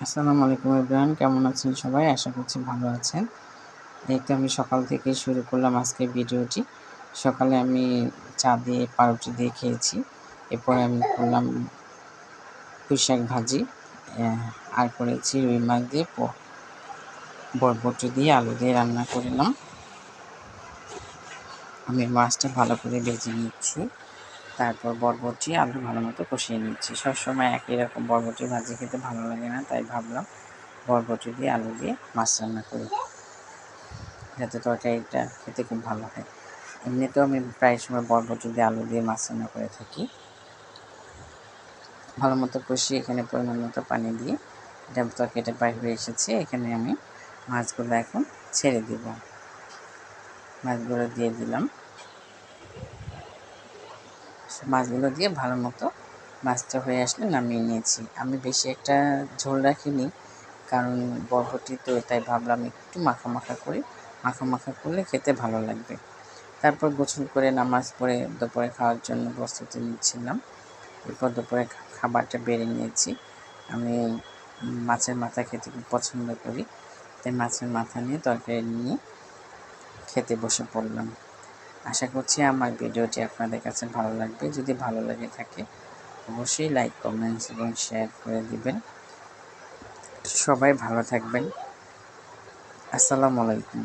আসসালামু আলাইকুম এভরিওয়ান, কেমন আছেন সবাই? আশা করছি ভালো আছেন। এই তো আমি সকাল থেকে শুরু করলাম আজকের ভিডিওটি। সকালে আমি চা দিয়ে পাউরুটি দিয়ে খেয়েছি। এরপরে আমি করলাম পুঁইশাক ভাজি, আর করেছি রুই মাছ দিয়ে বরবটি দিয়ে আলু দিয়ে রান্না করলাম। আমি মাছটা ভালো করে ভেজে নিচ্ছি, তারপর বরবটি আলু ভালো মতো কষিয়ে নিচ্ছি। সবসময় একই রকম বরবটি ভাজি খেতে ভালো লাগে না, তাই ভাবলাম বরবটি দিয়ে আলু দিয়ে মাছ রান্না করি, যাতে তরকারিটা খেতে খুব ভালো হয়। এমনিতেও আমি প্রায় সময় বরবটি দিয়ে আলু দিয়ে মাছ রান্না করে থাকি। ভালো মতো কষিয়ে এখানে পরিমাণ মতো পানি দিয়ে এটা তরকারিটা বাইর হয়ে এসেছে। এখানে আমি মাছগুলো এখন ছেড়ে দিব। মাছগুলো দিয়ে দিলাম। মাছগুলো দিয়ে ভালো মতো মাছটা হয়ে আসলে নামিয়ে নিয়েছি। আমি বেশি একটা ঝোল রাখিনি, কারণ বরবটি তো, তাই ভাবলাম একটু মাখা মাখা করি। মাখা মাখা করলে খেতে ভালো লাগবে। তারপর গোসল করে নামাজ পড়ে দুপুরে খাওয়ার জন্য প্রস্তুতি নিচ্ছিলাম। এরপর দুপুরে খাবারটা বেড়ে নিয়েছি। আমি মাছের মাথা খেতে খুব পছন্দ করি, তাই মাছের মাথা নিয়ে তরকারি নিয়ে খেতে বসে পড়লাম। আশা করছি আমার ভিডিওটি আপনাদের কাছে ভালো লাগবে। যদি ভালো লেগে থাকে অবশ্যই লাইক, কমেন্টস এবং শেয়ার করে দিবেন। সবাই ভালো থাকবেন। আসসালামু আলাইকুম।